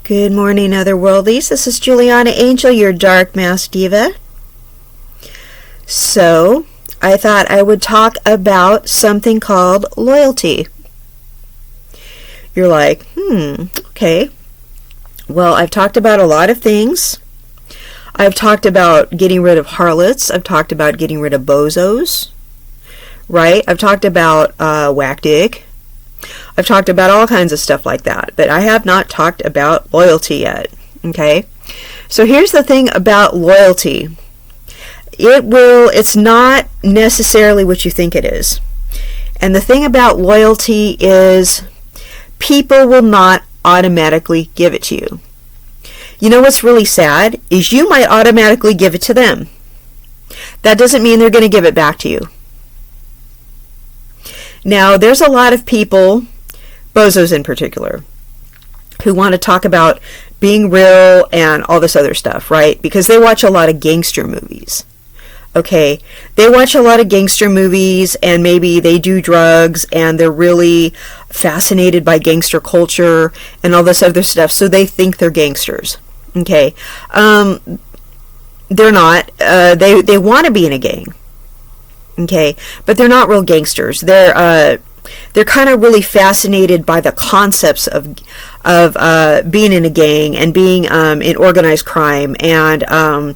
Good morning, Otherworldies. This is Juliana Angel, your Dark Mask Diva. So, I thought I would talk about something called loyalty. You're like, okay. Well, I've talked about a lot of things. I've talked about getting rid of harlots. I've talked about getting rid of bozos. Right? I've talked about whack dick. I've talked about all kinds of stuff like that, but I have not talked about loyalty yet, okay? So here's the thing about loyalty. It's not necessarily what you think it is. And the thing about loyalty is people will not automatically give it to you. You know what's really sad is you might automatically give it to them. That doesn't mean they're going to give it back to you. Now, there's a lot of people, bozos in particular, who want to talk about being real and all this other stuff, right? Because they watch a lot of gangster movies. Okay, they watch a lot of gangster movies and maybe they do drugs and they're really fascinated by gangster culture and all this other stuff, so they think they're gangsters. Okay, they're not. They want to be in a gang. Okay, but they're not real gangsters. They're kind of really fascinated by the concepts of being in a gang and being in organized crime and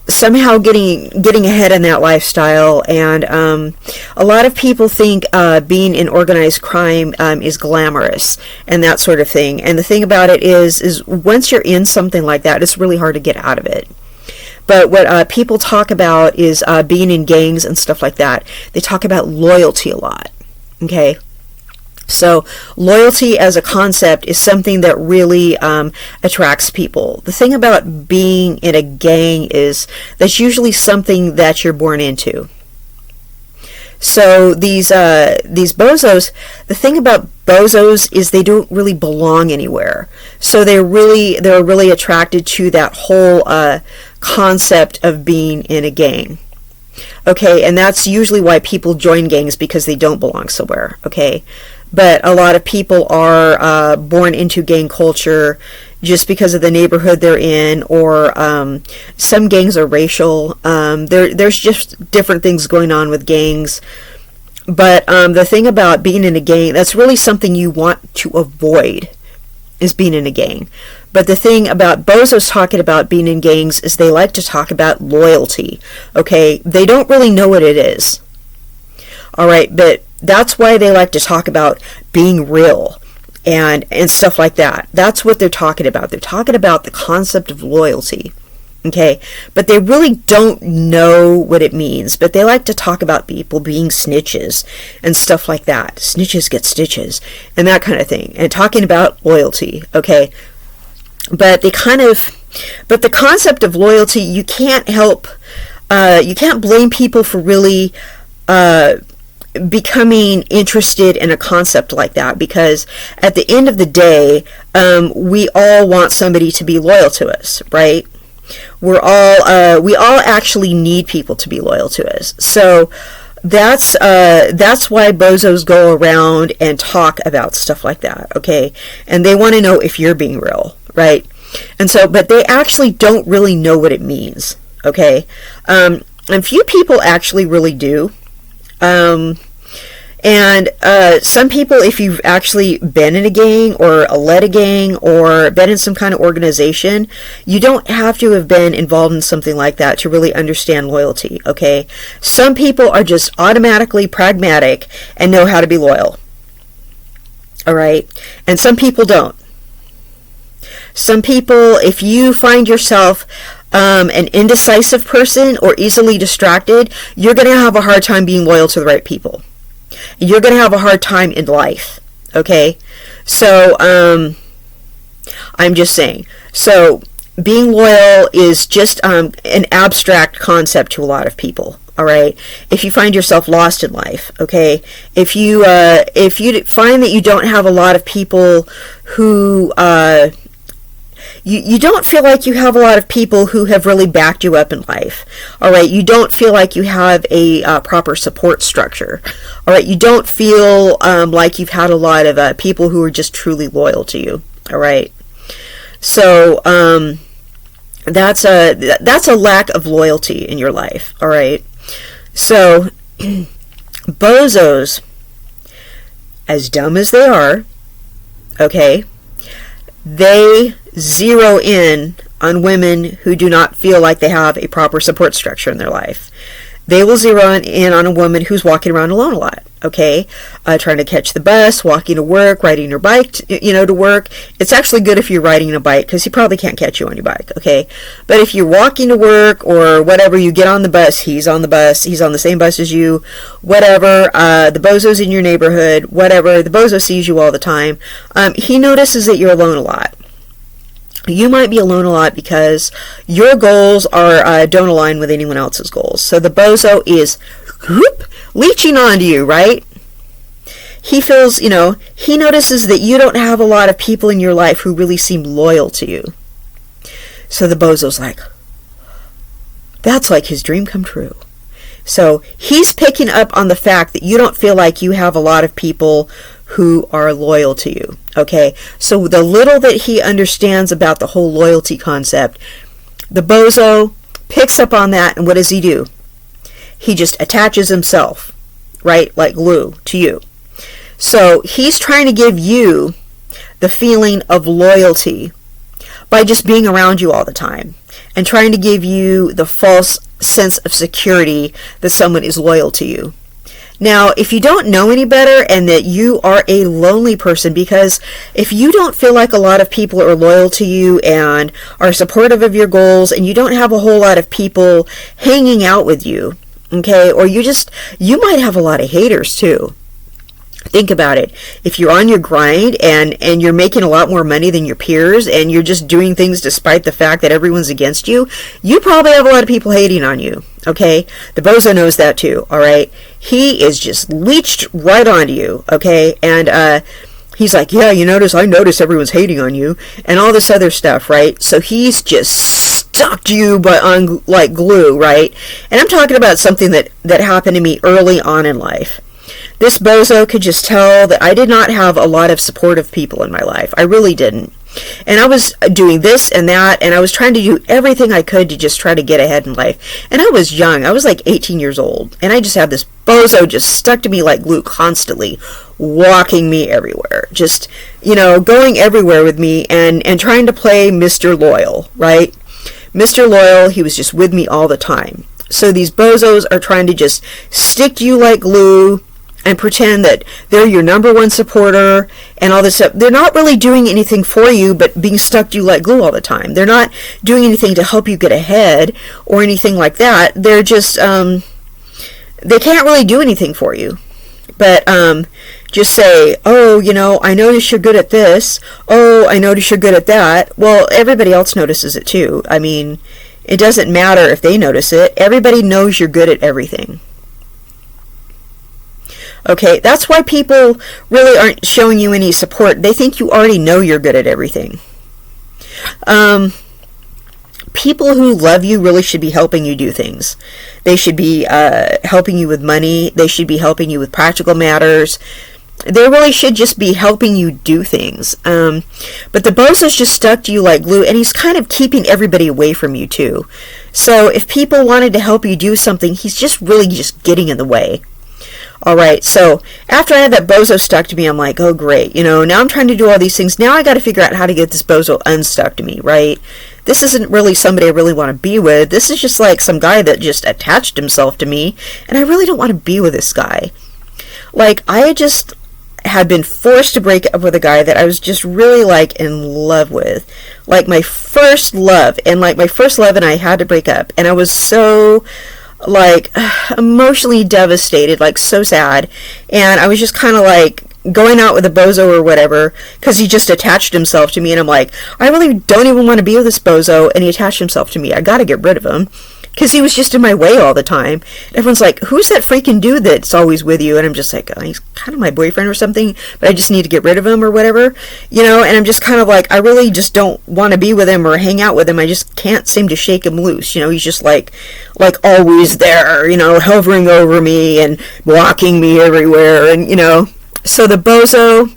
somehow getting ahead in that lifestyle. And a lot of people think being in organized crime is glamorous and that sort of thing. And the thing about it is once you're in something like that, it's really hard to get out of it. But what people talk about is being in gangs and stuff like that. They talk about loyalty a lot. Okay? So loyalty as a concept is something that really attracts people. The thing about being in a gang is that's usually something that you're born into. So these bozos, the thing about bozos is they don't really belong anywhere. So they're really attracted to that whole concept of being in a gang. Okay, and that's usually why people join gangs, because they don't belong somewhere. Okay, but a lot of people are born into gang culture just because of the neighborhood they're in, or some gangs are racial. There's just different things going on with gangs. But the thing about being in a gang, that's really something you want to avoid, is being in a gang. But the thing about bozos talking about being in gangs is they like to talk about loyalty. Okay, they don't really know what it is. All right, but that's why they like to talk about being real and stuff like that. That's what they're talking about. They're talking about the concept of loyalty. Okay, but they really don't know what it means. But they like to talk about people being snitches and stuff like that. Snitches get stitches and that kind of thing. And talking about loyalty. Okay, but the concept of loyalty, you can't blame people for really becoming interested in a concept like that, because at the end of the day, we all want somebody to be loyal to us, right? We all actually need people to be loyal to us. So that's why bozos go around and talk about stuff like that, okay? And they want to know if you're being real, right? And so, but they actually don't really know what it means, okay? And few people actually really do. And some people, if you've actually been in a gang or led a gang or been in some kind of organization, you don't have to have been involved in something like that to really understand loyalty, okay? Some people are just automatically pragmatic and know how to be loyal, all right? And some people don't. Some people, if you find yourself an indecisive person or easily distracted, you're going to have a hard time being loyal to the right people. You're going to have a hard time in life, okay? So, I'm just saying. So, being loyal is just an abstract concept to a lot of people, all right? If you find yourself lost in life, okay? If you find that you don't have a lot of people who you don't feel like you have a lot of people who have really backed you up in life. All right, you don't feel like you have a proper support structure. All right, you don't feel like you've had a lot of people who are just truly loyal to you. All right. So that's a lack of loyalty in your life. All right. So bozos, as dumb as they are, okay, they zero in on women who do not feel like they have a proper support structure in their life. They will zero in on a woman who's walking around alone a lot, okay? Trying to catch the bus, walking to work, riding your bike, to work. It's actually good if you're riding a bike because he probably can't catch you on your bike, okay? But if you're walking to work or whatever, you get on the bus, he's on the same bus as you, whatever, the bozo's in your neighborhood, whatever, the bozo sees you all the time. He notices that you're alone a lot. You might be alone a lot because your goals don't align with anyone else's goals. So the bozo is leeching onto you, right? He feels, he notices that you don't have a lot of people in your life who really seem loyal to you. So the bozo's like, that's like his dream come true. So he's picking up on the fact that you don't feel like you have a lot of people who are loyal to you. Okay, so the little that he understands about the whole loyalty concept, the bozo picks up on that, and what does he do? He just attaches himself, right, like glue to you. So he's trying to give you the feeling of loyalty by just being around you all the time and trying to give you the false sense of security that someone is loyal to you. Now, if you don't know any better and that you are a lonely person, because if you don't feel like a lot of people are loyal to you and are supportive of your goals, and you don't have a whole lot of people hanging out with you, okay, or you might have a lot of haters too. Think about it. If you're on your grind and you're making a lot more money than your peers and you're just doing things despite the fact that everyone's against you, you probably have a lot of people hating on you, okay? The bozo knows that too, all right? He is just leeched right onto you, okay? And he's like, yeah, I notice everyone's hating on you and all this other stuff, right? So he's just stuck you on like glue, right? And I'm talking about something that happened to me early on in life. This bozo could just tell that I did not have a lot of supportive people in my life. I really didn't. And I was doing this and that, and I was trying to do everything I could to just try to get ahead in life. And I was young. I was like 18 years old. And I just had this bozo just stuck to me like glue constantly, walking me everywhere. Just, going everywhere with me and trying to play Mr. Loyal, right? Mr. Loyal, he was just with me all the time. So these bozos are trying to just stick to you like glue and pretend that they're your number one supporter and all this stuff. They're not really doing anything for you but being stuck to you like glue all the time. They're not doing anything to help you get ahead or anything like that. They're just, they can't really do anything for you. But just say, oh, I notice you're good at this. Oh, I notice you're good at that. Well, everybody else notices it too. I mean, it doesn't matter if they notice it. Everybody knows you're good at everything. Okay, that's why people really aren't showing you any support. They think you already know you're good at everything. People who love you really should be helping you do things. They should be helping you with money. They should be helping you with practical matters. They really should just be helping you do things. But the bozo's just stuck to you like glue, and he's kind of keeping everybody away from you too. So if people wanted to help you do something, he's just really just getting in the way. Alright, so after I had that bozo stuck to me, I'm like, oh great, now I'm trying to do all these things. Now I got to figure out how to get this bozo unstuck to me, right? This isn't really somebody I really want to be with. This is just like some guy that just attached himself to me, and I really don't want to be with this guy. Like, I just had been forced to break up with a guy that I was just really like in love with. Like my first love, and I had to break up, and I was so like emotionally devastated, like so sad, and I was just kind of like going out with a bozo or whatever because he just attached himself to me, and I'm like, I really don't even want to be with this bozo, and he attached himself to me. I gotta get rid of him because he was just in my way all the time. Everyone's like, who's that freaking dude that's always with you? And I'm just like, oh, he's kind of my boyfriend or something, but I just need to get rid of him or whatever, and I'm just kind of like, I really just don't want to be with him or hang out with him. I just can't seem to shake him loose. He's just like always there, hovering over me and walking me everywhere, and so the bozo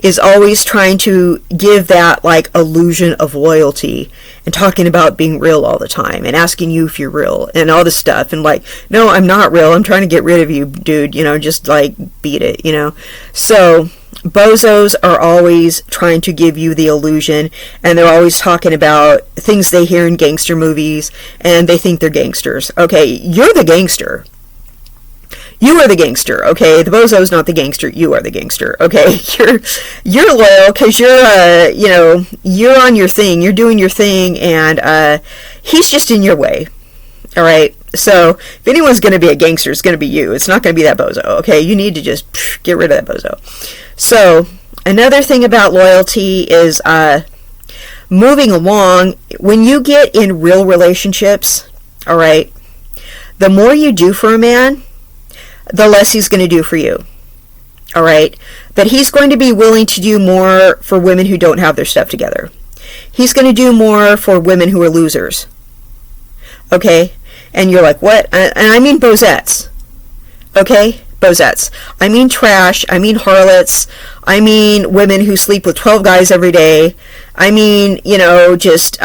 is always trying to give that like illusion of loyalty and talking about being real all the time and asking you if you're real and all this stuff, and like, no, I'm not real, I'm trying to get rid of you, dude, just like beat it, So bozos are always trying to give you the illusion, and they're always talking about things they hear in gangster movies, and they think they're gangsters. Okay, you're the gangster. You are the gangster, okay? The bozo's not the gangster. You are the gangster, okay? You're loyal because you're on your thing. You're doing your thing, and he's just in your way, all right? So if anyone's going to be a gangster, it's going to be you. It's not going to be that bozo, okay? You need to just get rid of that bozo. So another thing about loyalty is moving along. When you get in real relationships, all right, the more you do for a man, the less he's going to do for you. All right? But he's going to be willing to do more for women who don't have their stuff together. He's going to do more for women who are losers. Okay? And you're like, what? And I mean bozettes. Okay? Bozettes. I mean trash. I mean harlots. I mean women who sleep with 12 guys every day. I mean, just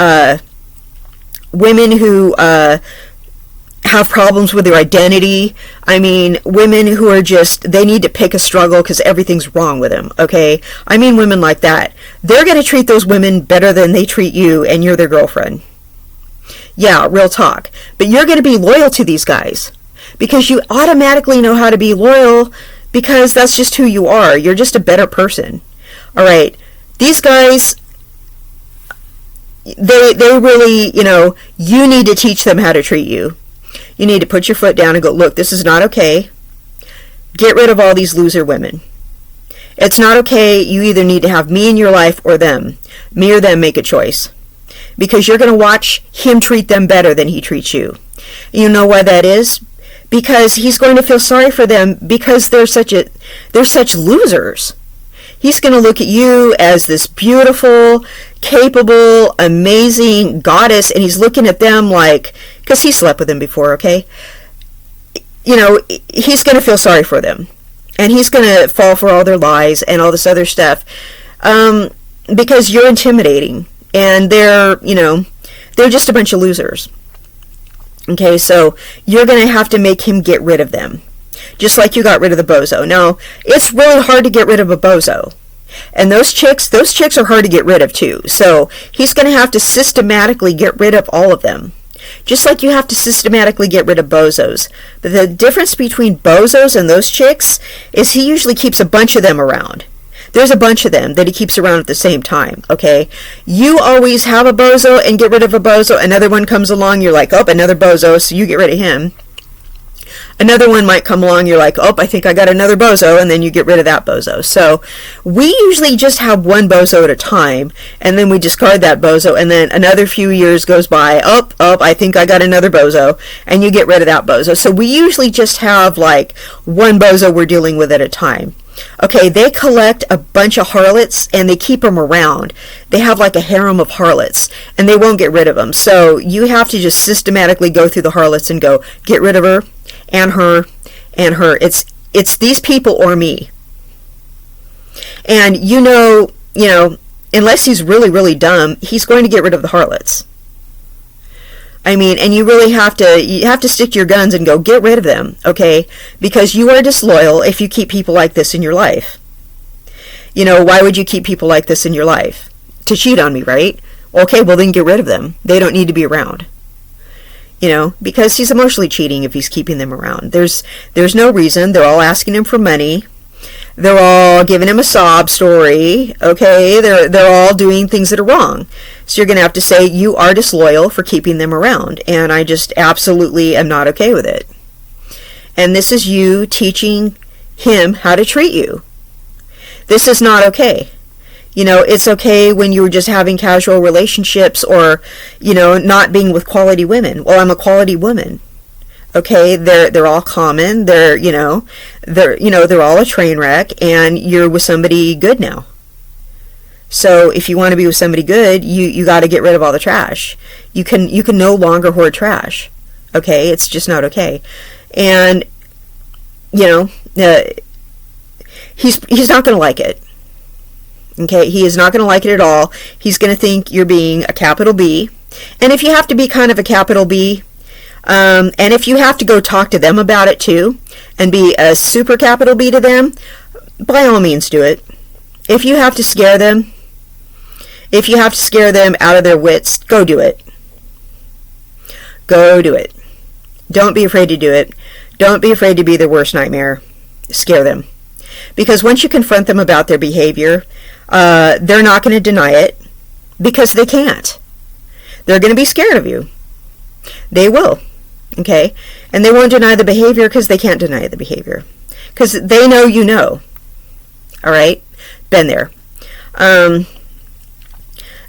women who have problems with their identity. I mean, women who are just, they need to pick a struggle because everything's wrong with them, okay? I mean women like that. They're going to treat those women better than they treat you, and you're their girlfriend. Yeah, real talk. But you're going to be loyal to these guys because you automatically know how to be loyal because that's just who you are. You're just a better person. All right? These guys, they really, you need to teach them how to treat you. You need to put your foot down and go, look, this is not okay. Get rid of all these loser women. It's not okay. You either need to have me in your life or them. Me or them, make a choice. Because you're going to watch him treat them better than he treats you. You know why that is? Because he's going to feel sorry for them because they're such losers. He's going to look at you as this beautiful, capable, amazing goddess, and he's looking at them like, because he slept with them before, okay? He's going to feel sorry for them. And he's going to fall for all their lies and all this other stuff because you're intimidating. And they're just a bunch of losers. Okay, so you're going to have to make him get rid of them. Just like you got rid of the bozo. Now, it's really hard to get rid of a bozo. And those chicks are hard to get rid of too. So he's going to have to systematically get rid of all of them. Just like you have to systematically get rid of bozos. But the difference between bozos and those chicks is he usually keeps a bunch of them around. There's a bunch of them that he keeps around at the same time, okay? You always have a bozo and get rid of a bozo. Another one comes along, you're like, oh, another bozo, so you get rid of him. Another one might come along, you're like, oh, I think I got another bozo, and then you get rid of that bozo. So we usually just have one bozo at a time, and then we discard that bozo, and then another few years goes by, oh, I think I got another bozo, and you get rid of that bozo. So we usually just have like one bozo we're dealing with at a time. Okay, they collect a bunch of harlots and they keep them around. They have like a harem of harlots and they won't get rid of them. So you have to just systematically go through the harlots and go, get rid of her and her and her. It's these people or me. And unless he's really, really dumb, he's going to get rid of the harlots. I mean, and you really have to stick to your guns and go get rid of them, okay? Because you are disloyal if you keep people like this in your life. Why would you keep people like this in your life? To cheat on me, right? Okay, well then get rid of them. They don't need to be around. Because he's emotionally cheating if he's keeping them around. There's no reason. They're all asking him for money. They're all giving him a sob story, okay? They're all doing things that are wrong. So you're going to have to say you are disloyal for keeping them around, and I just absolutely am not okay with it. And this is you teaching him how to treat you. This is not okay. It's okay when you're just having casual relationships or, not being with quality women. Well, I'm a quality woman. Okay, they're all common. They're all a train wreck, and you're with somebody good now. So if you want to be with somebody good, you got to get rid of all the trash. You can no longer hoard trash. Okay, it's just not okay. And he's not going to like it. Okay, he is not going to like it at all. He's going to think you're being a capital B. And if you have to be kind of a capital B, and if you have to go talk to them about it too, and be a super capital B to them, by all means do it. If you have to scare them, out of their wits, go do it. Go do it. Don't be afraid to do it. Don't be afraid to be their worst nightmare. Scare them. Because once you confront them about their behavior, they're not going to deny it, because they can't. They're going to be scared of you. They will. Okay? And they won't deny the behavior because they can't deny the behavior. Because they know you know. Alright? Been there.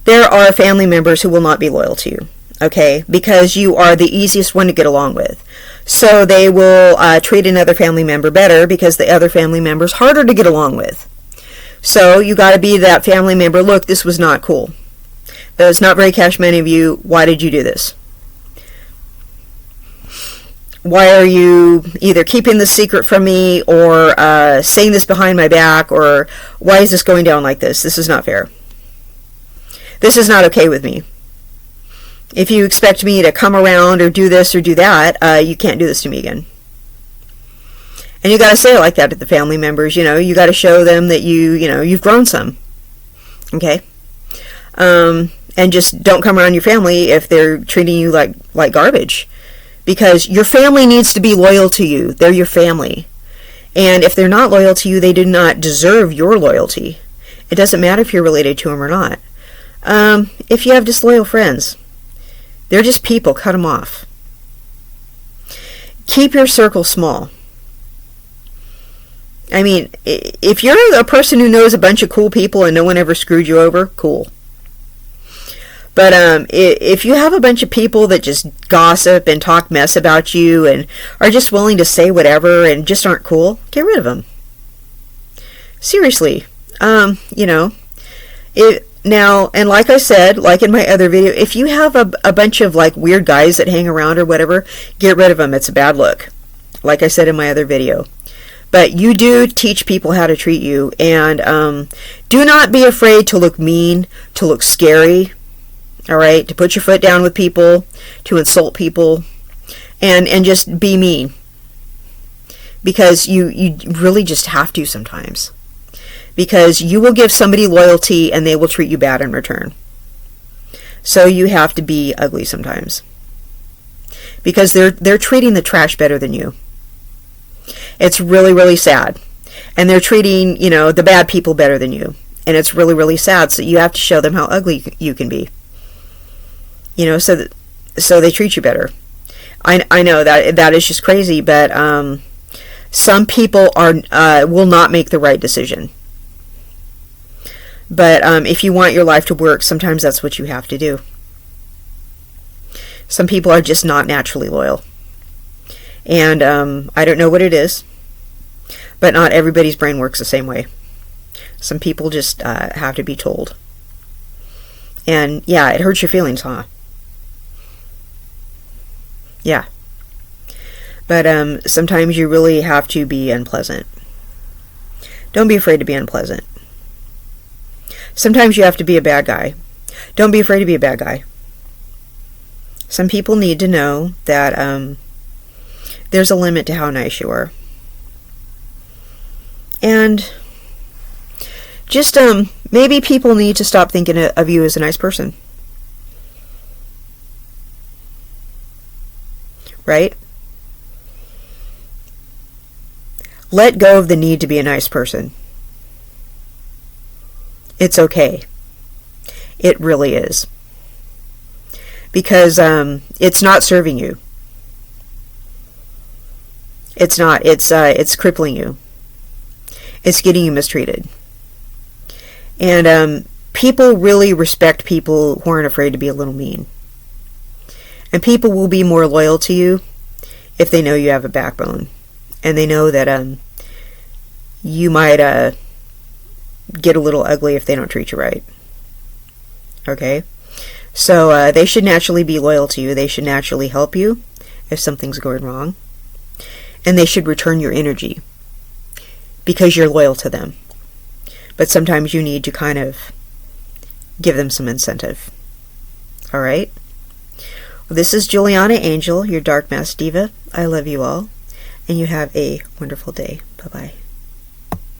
There are family members who will not be loyal to you. Okay? Because you are the easiest one to get along with. So they will treat another family member better because the other family member is harder to get along with. So you got to be that family member. Look, this was not cool. That was not very Cashman of you. Why did you do this? Why are you either keeping this secret from me or saying this behind my back, or why is this going down like this? This is not fair. This is not okay with me. If you expect me to come around or do this or do that, you can't do this to me again. And you got to say it like that to the family members. You got to show them that you've grown some. Okay? And just don't come around your family if they're treating you like garbage. Because your family needs to be loyal to you. They're your family. And if they're not loyal to you, they do not deserve your loyalty. It doesn't matter if you're related to them or not. If you have disloyal friends, they're just people. Cut them off. Keep your circle small. I mean, if you're a person who knows a bunch of cool people and no one ever screwed you over, cool. But if you have a bunch of people that just gossip and talk mess about you and are just willing to say whatever and just aren't cool, get rid of them. Seriously. Now, and like I said, like in my other video, if you have a bunch of weird guys that hang around or whatever, get rid of them. It's a bad look. Like I said in my other video. But you do teach people how to treat you, and do not be afraid to look mean, to look scary, all right, to put your foot down with people, to insult people, and just be mean. Because you really just have to sometimes. Because you will give somebody loyalty and they will treat you bad in return. So you have to be ugly sometimes. Because they're treating the trash better than you. It's really, really sad. And they're treating, the bad people better than you. And it's really, really sad. So you have to show them how ugly you can be. So they treat you better. I know that is just crazy, but some people will not make the right decision. But if you want your life to work, sometimes that's what you have to do. Some people are just not naturally loyal. And I don't know what it is, but not everybody's brain works the same way. Some people just have to be told. And yeah, it hurts your feelings, huh? Yeah. But sometimes you really have to be unpleasant. Don't be afraid to be unpleasant. Sometimes you have to be a bad guy. Don't be afraid to be a bad guy. Some people need to know that there's a limit to how nice you are. And just maybe people need to stop thinking of you as a nice person. Right? Let go of the need to be a nice person. It's okay. It really is. Because it's not serving you. It's not. It's crippling you. It's getting you mistreated. And people really respect people who aren't afraid to be a little mean. And people will be more loyal to you if they know you have a backbone. And they know that you might get a little ugly if they don't treat you right. Okay? So they should naturally be loyal to you. They should naturally help you if something's going wrong. And they should return your energy because you're loyal to them. but sometimes you need to kind of give them some incentive. All right? Well, this is Juliana Angel, your Dark Mask Diva. I love you all, and you have a wonderful day. Bye-bye.